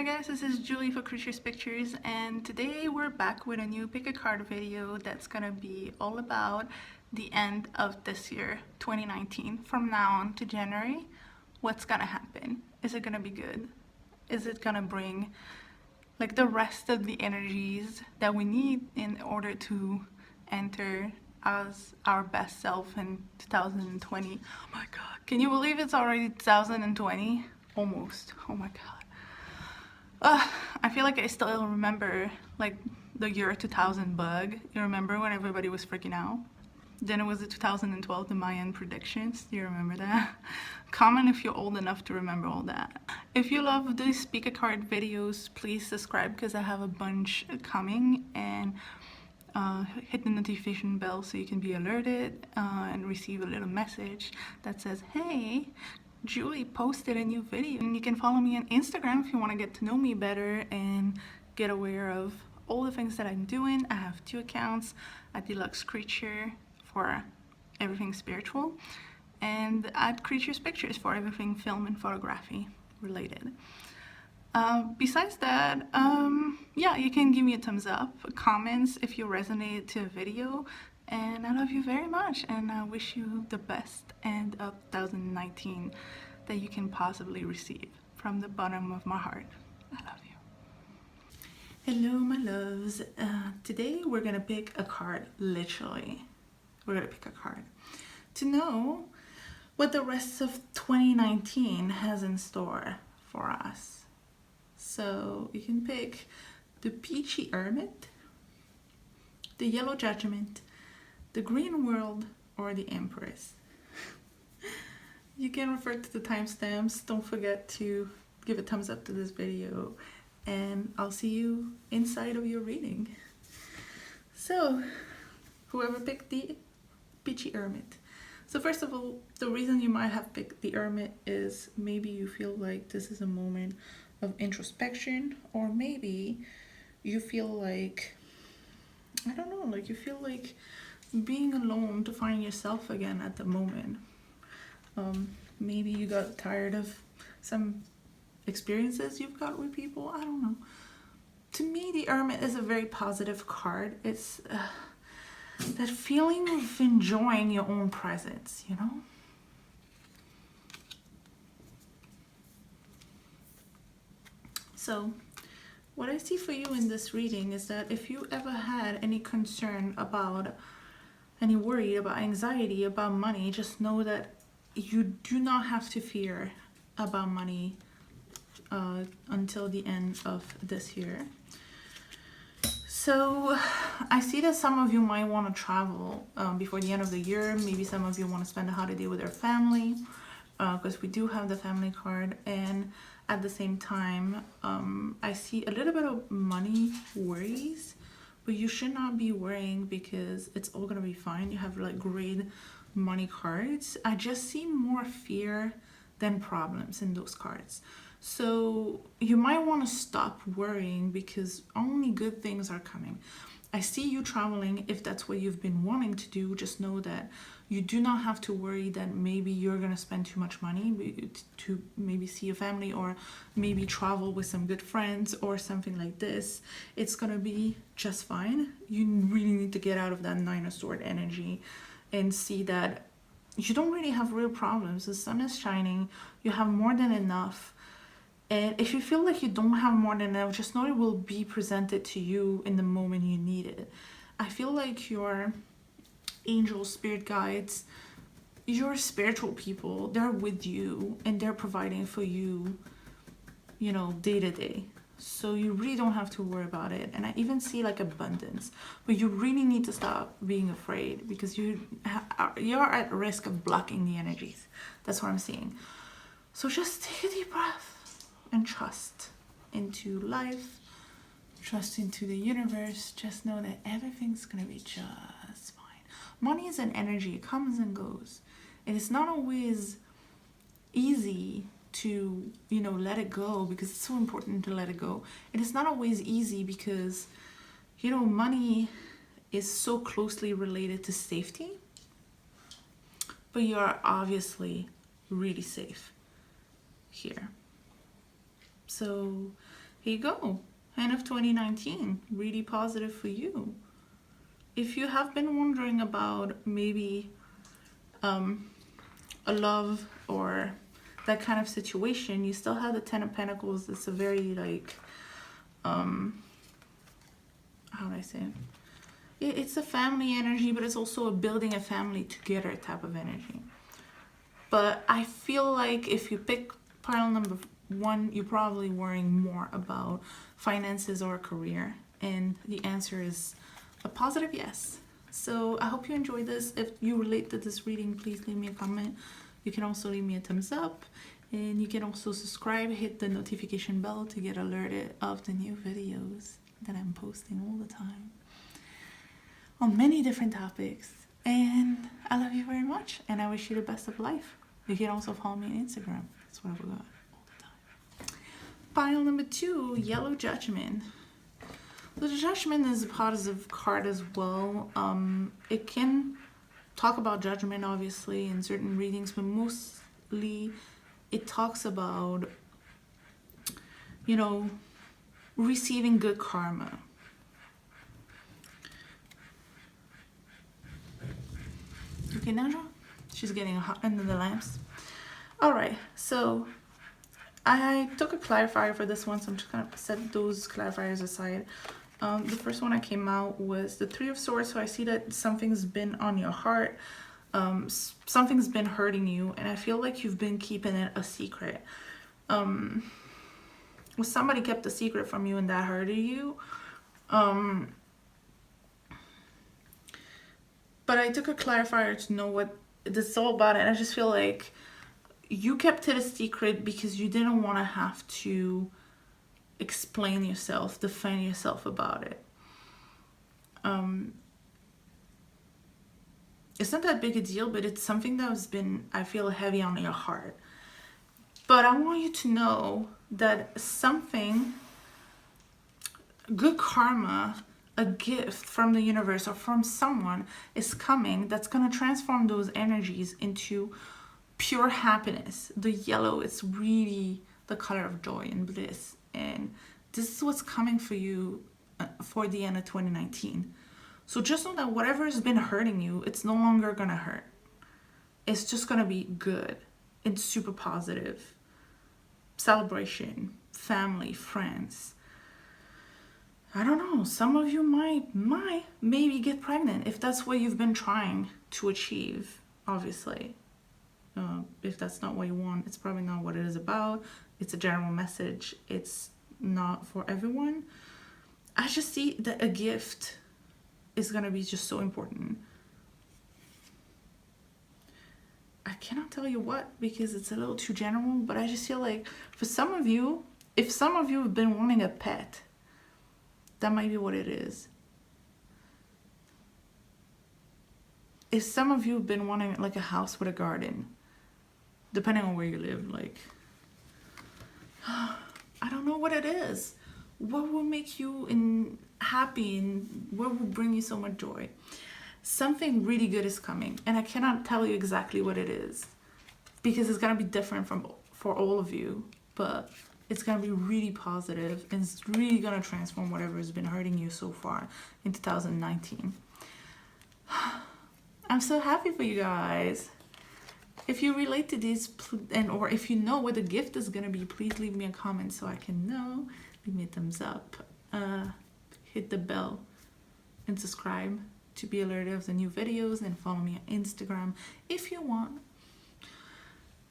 Hi guys, this is Julie for Creatures Pictures, and today we're back with a new pick a card video that's gonna be all about the end of this year, 2019. From now on to January, what's gonna happen? Is it gonna be good? Is it gonna bring like the rest of the energies that we need in order to enter as our best self in 2020? Oh my god, can you believe it's already 2020? Almost. Oh my god. I feel like I still remember like the year 2000 bug. You remember when everybody was freaking out? Then it was the 2012, the Mayan predictions. Do you remember that? Comment if you're old enough to remember all that. If you love these pick a card videos, please subscribe because I have a bunch coming, and hit the notification bell so you can be alerted and receive a little message that says, hey, Julie posted a new video. And you can follow me on Instagram if you want to get to know me better and get aware of all the things that I'm doing. I have 2 accounts, at Deluxe Creature for everything spiritual, and at Creatures Pictures for everything film and photography related. Besides that, yeah, you can give me a thumbs up, comments if you resonate to a video, and I love you very much, and I wish you the best end of 2019 that you can possibly receive from the bottom of my heart. I love you. Hello my loves. Today we're gonna pick a card, literally. We're gonna pick a card to know what the rest of 2019 has in store for us. So you can pick the Peachy Hermit, the Yellow Judgment, the Green World, or the Empress. You can refer to the timestamps. Don't forget to give a thumbs up to this video, and I'll see you inside of your reading. So whoever picked the Peachy Hermit. So first of all, the reason you might have picked the Hermit is maybe you feel like this is a moment of introspection, or maybe you feel like, I don't know, like you feel like being alone to find yourself again at the moment. Maybe you got tired of some experiences you've got with people. I don't know. To me, the Hermit is a very positive card. It's that feeling of enjoying your own presence, you know? So what I see for you in this reading is that if you ever had any concern about, any worry about anxiety about money, just know that you do not have to fear about money until the end of this year. So I see that some of you might want to travel before the end of the year. Maybe some of you want to spend a holiday with their family, because we do have the family card. And at the same time, I see a little bit of money worries, but you should not be worrying because it's all gonna be fine. You have like great money cards. I just see more fear than problems in those cards. So you might want to stop worrying because only good things are coming. I see you traveling. If that's what you've been wanting to do, just know that you do not have to worry that maybe you're going to spend too much money to maybe see a family, or maybe travel with some good friends or something like this. It's going to be just fine. You really need to get out of that Nine of Swords energy and see that you don't really have real problems. The sun is shining. You have more than enough. And if you feel like you don't have more than enough, just know it will be presented to you in the moment you need it. I feel like your angels, spirit guides, your spiritual people, they're with you and they're providing for you, you know, day to day. So you really don't have to worry about it. And I even see like abundance, but you really need to stop being afraid because you're at risk of blocking the energies. That's what I'm seeing. So just take a deep breath and trust into life, trust into the universe. Just know that everything's gonna be just fine. Money is an energy, it comes and goes. And it's not always easy to, you know, let it go, because it's so important to let it go. And it's not always easy because, you know, money is so closely related to safety, but you are obviously really safe here. So Here you go. End of 2019. Really positive for you. If you have been wondering about maybe a love or that kind of situation, you still have the Ten of Pentacles. It's a very like, how do I say it? It's a family energy, but it's also a building a family together type of energy. But I feel like if you pick pile number 1, you're probably worrying more about finances or career. And the answer is a positive yes. So I hope you enjoyed this. If you relate to this reading, please leave me a comment. You can also leave me a thumbs up. And you can also subscribe, hit the notification bell to get alerted of the new videos that I'm posting all the time on many different topics. And I love you very much, and I wish you the best of life. You can also follow me on Instagram. That's what I forgot all the time. Pile number 2, Yellow Judgment. The Judgment is a positive card as well. It can talk about judgment, obviously, in certain readings, but mostly it talks about, you know, receiving good karma. Okay, Naja? She's getting hot under the lamps. Alright, so I took a clarifier for this one, so I'm just going to set those clarifiers aside. The first one I came out was the 3 of Swords, so I see that something's been on your heart. Something's been hurting you, and I feel like you've been keeping it a secret. Well, somebody kept a secret from you and that hurted you. But I took a clarifier to know what this is all about, and I just feel like you kept it a secret because you didn't want to have to explain yourself, defend yourself about it. It's not that big a deal, but it's something that has been, I feel, heavy on your heart. But I want you to know that something, good karma, a gift from the universe or from someone is coming that's going to transform those energies into pure happiness. The yellow is really the color of joy and bliss. And this is what's coming for you for the end of 2019. So just know that whatever has been hurting you, it's no longer going to hurt. It's just going to be good and super positive. Celebration, family, friends. I don't know, some of you might maybe get pregnant if that's what you've been trying to achieve, obviously. If that's not what you want, it's probably not what it is about. It's a general message. It's not for everyone. I just see that a gift is going to be just so important. I cannot tell you what because it's a little too general, but I just feel like for some of you, if some of you have been wanting a pet, that might be what it is. If some of you have been wanting like a house with a garden, depending on where you live, like, I don't know what it is. What will make you happy and what will bring you so much joy? Something really good is coming, and I cannot tell you exactly what it is because it's gonna be different for all of you, but it's gonna be really positive and it's really gonna transform whatever has been hurting you so far in 2019. I'm so happy for you guys. If you relate to these or if you know what the gift is gonna be, please leave me a comment so I can know. Leave me a thumbs up, hit the bell and subscribe to be alerted of the new videos, and follow me on Instagram if you want.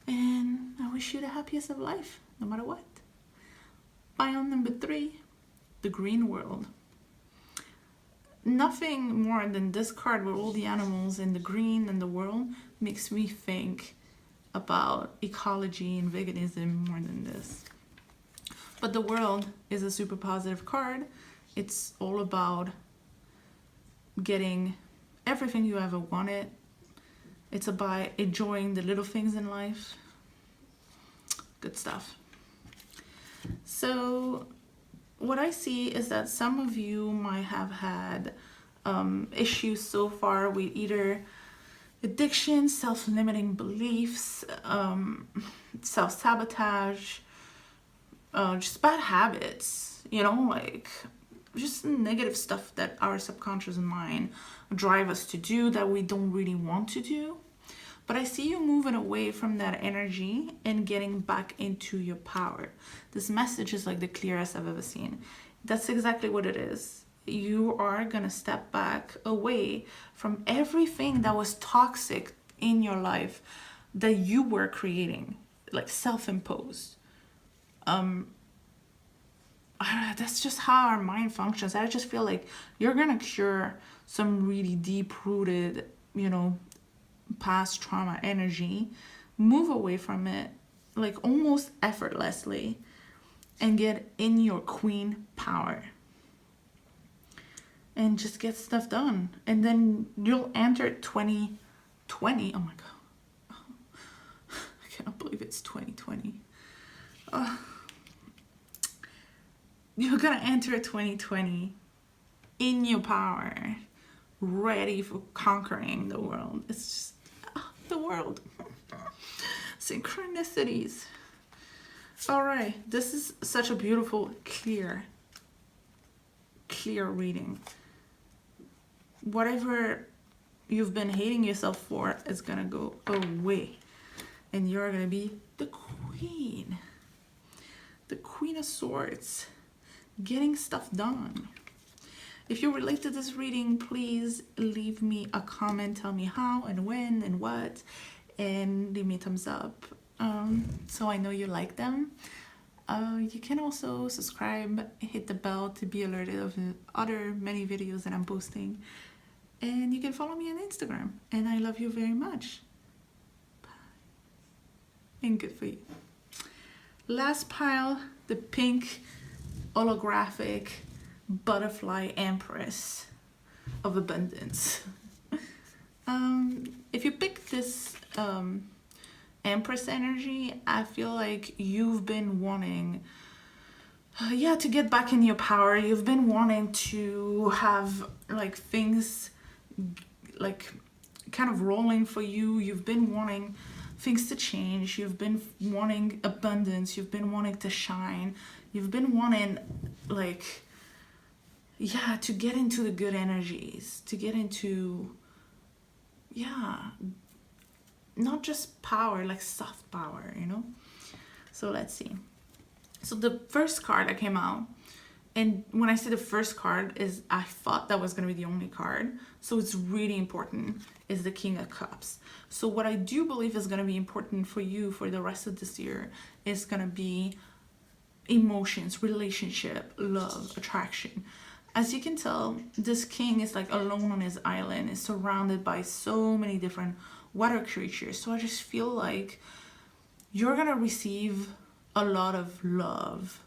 And I wish you the happiest of life, no matter what. Pile number 3, the green world. Nothing more than this card with all the animals and the green and the world makes me think about ecology and veganism more than this. But the world is a super positive card. It's all about getting everything you ever wanted. It's about enjoying the little things in life. Good stuff. So what I see is that some of you might have had issues so far with either addiction, self-limiting beliefs, self-sabotage, just bad habits, you know, like just negative stuff that our subconscious mind drive us to do that we don't really want to do. But I see you moving away from that energy and getting back into your power. This message is like the clearest I've ever seen. That's exactly what it is. You are going to step back away from everything that was toxic in your life that you were creating, like self-imposed. That's just how our mind functions. I just feel like you're going to cure some really deep-rooted, you know, past trauma energy, move away from it like almost effortlessly and get in your queen power and just get stuff done. And then you'll enter 2020. Oh my god, I cannot believe it's 2020. You're gonna enter 2020 in your power, ready for conquering the world. It's just the world. Synchronicities. All right, this is such a beautiful, clear reading. Whatever you've been hating yourself for is gonna go away, and you're gonna be the queen of swords, getting stuff done. If you relate to this reading, please leave me a comment. Tell me how and when and what, and leave me a thumbs up so I know you like them. You can also subscribe, hit the bell to be alerted of other many videos that I'm posting. And you can follow me on Instagram. And I love you very much. Bye. And good for you. Last pile, the pink holographic butterfly empress of abundance. If you pick this empress energy, I feel like you've been wanting to get back in your power. You've been wanting to have like things like kind of rolling for you. You've been wanting things to change. You've been wanting abundance. You've been wanting to shine. You've been wanting like to get into the good energies, to get into not just power, like soft power, you know. So let's see. So the first card that came out, and when I say the first card, is I thought that was going to be the only card, so it's really important, is the King of Cups. So what I do believe is going to be important for you for the rest of this year is going to be emotions, relationship, love, attraction. As you can tell, this king is like alone on his island, is surrounded by so many different water creatures. So I just feel like you're gonna receive a lot of love.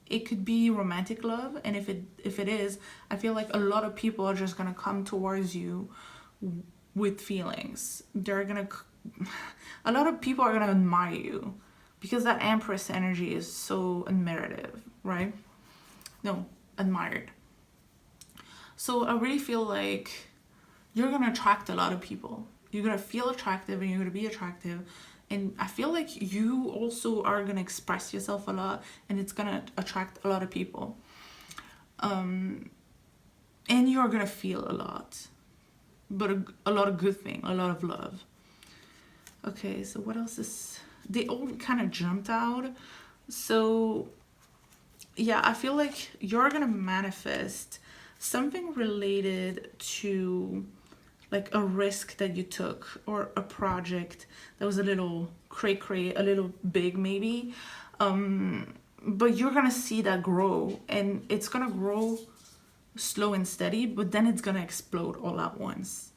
It could be romantic love, and if it is, I feel like a lot of people are just gonna come towards you with feelings. A lot of people are gonna admire you because that Empress energy is so admirative, right? No, admired. So I really feel like you're gonna attract a lot of people. You're gonna feel attractive and you're gonna be attractive. And I feel like you also are gonna express yourself a lot, and it's gonna attract a lot of people. And you're gonna feel a lot, but a lot of good thing, a lot of love. Okay, so what else is, they all kind of jumped out. So yeah, I feel like you're gonna manifest something related to like a risk that you took, or a project that was a little cray-cray, a little big maybe, but you're gonna see that grow, and it's gonna grow slow and steady, but then it's gonna explode all at once.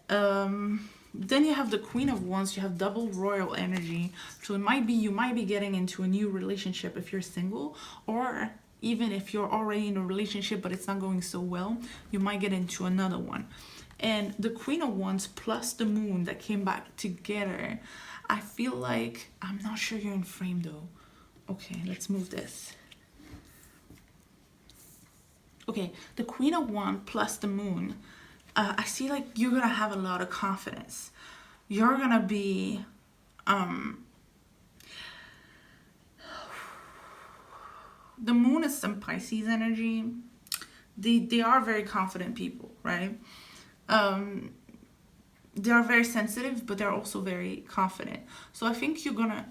Then you have the Queen of Wands. You have double royal energy, so it might be, you might be getting into a new relationship if you're single, or even if you're already in a relationship but it's not going so well, you might get into another one. And the Queen of Wands plus the Moon that came back together, I feel like, I'm not sure you're in frame though. Okay, let's move this. Okay, the Queen of Wands plus the Moon, I see like you're gonna have a lot of confidence. You're gonna be the moon is some Pisces energy. They are very confident people, right? They are very sensitive, but they're also very confident. So I think you're gonna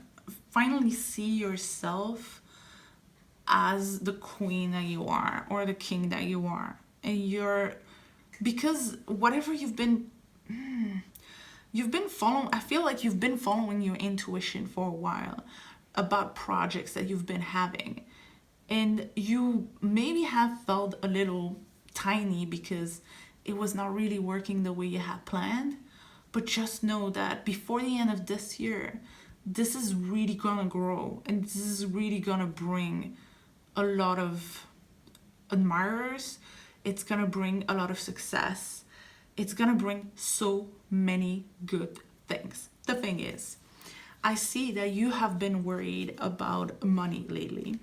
finally see yourself as the queen that you are, or the king that you are. And because whatever you've been following, I feel like you've been following your intuition for a while about projects that you've been having. And you maybe have felt a little tiny because it was not really working the way you had planned. But just know that before the end of this year, this is really gonna grow, and this is really gonna bring a lot of admirers. It's gonna bring a lot of success. It's gonna bring so many good things. The thing is, I see that you have been worried about money lately.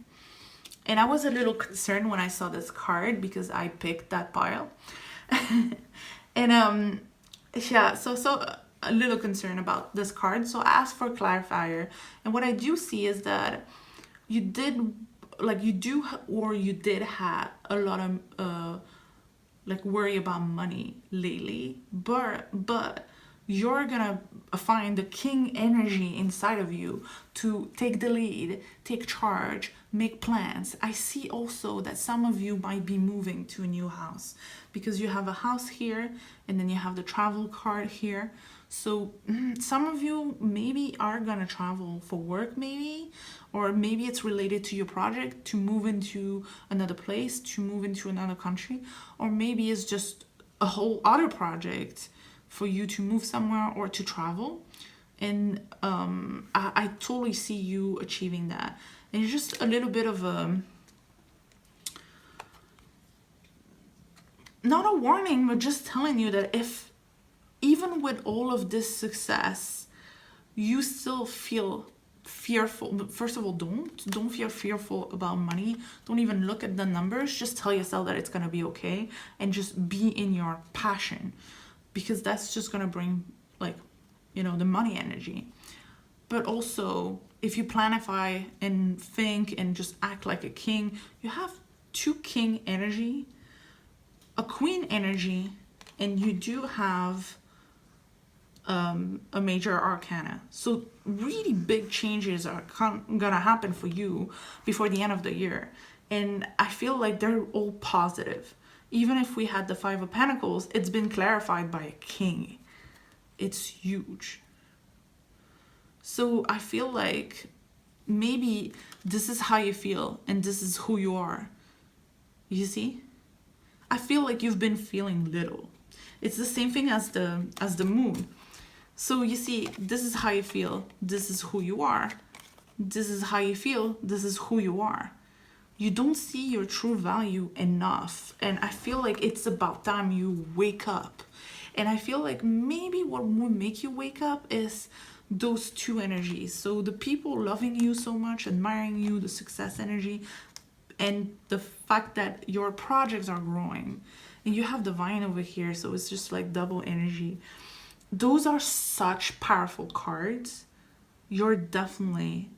And I was a little concerned when I saw this card because I picked that pile. And yeah, so a little concerned about this card. So I asked for a clarifier. And what I do see is that you did have a lot of worry about money lately, but you're gonna find the king energy inside of you to take the lead, take charge, make plans. I see also that some of you might be moving to a new house because you have a house here and then you have the travel card here. So some of you maybe are gonna travel for work, maybe, or maybe it's related to your project to move into another place, to move into another country, or maybe it's just a whole other project for you to move somewhere or to travel. And I totally see you achieving that. And it's just a little bit of not a warning, but just telling you that if even with all of this success, you still feel fearful. First of all, don't feel fearful about money. Don't even look at the numbers. Just tell yourself that it's gonna be okay, and just be in your passion, because that's just gonna bring the money energy. But also, if you planify and think and just act like a king, you have 2 king energy, a queen energy, and you do have a major arcana. So really big changes are gonna happen for you before the end of the year. And I feel like they're all positive. Even if we had the 5 of Pentacles, it's been clarified by a king. It's huge. So I feel like maybe this is how you feel and this is who you are. You see? I feel like you've been feeling little. It's the same thing as the moon. So you see, this is how you feel. This is who you are. This is how you feel. This is who you are. You don't see your true value enough. And I feel like it's about time you wake up. And I feel like maybe what will make you wake up is those 2 energies. So the people loving you so much, admiring you, the success energy, and the fact that your projects are growing. And you have divine over here, so it's just like double energy. Those are such powerful cards. You're gonna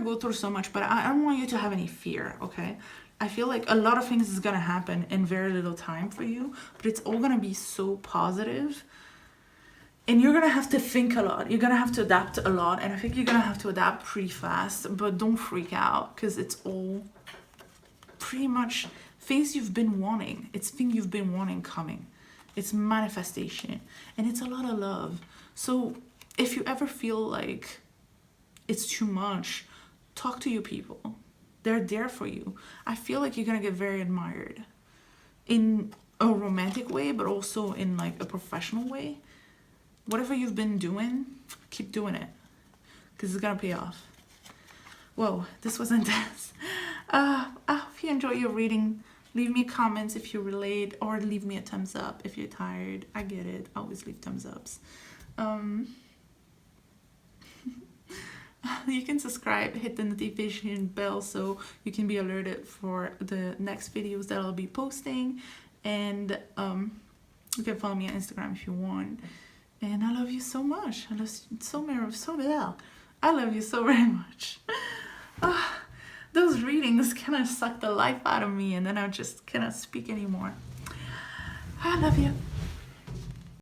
go through so much, but I don't want you to have any fear, okay? I feel like a lot of things is gonna happen in very little time for you, but it's all gonna be so positive. And you're gonna have to think a lot. You're gonna have to adapt a lot, and I think you're gonna have to adapt pretty fast, but don't freak out, because it's all pretty much things you've been wanting. It's things you've been wanting coming. It's manifestation, and it's a lot of love. So if you ever feel like it's too much, talk to your people. They're there for you. I feel like you're gonna get very admired in a romantic way, but also in like a professional way. Whatever you've been doing, keep doing it, because it's gonna pay off. Whoa, this was intense. I hope you enjoy your reading. Leave me comments if you relate, or leave me a thumbs up if you're tired. I get it. I always leave thumbs ups. You can subscribe, hit the notification bell so you can be alerted for the next videos that I'll be posting. And you can follow me on Instagram if you want. And I love you so much. I love you so very much. The readings kind of suck the life out of me, and then I just cannot speak anymore. I love you.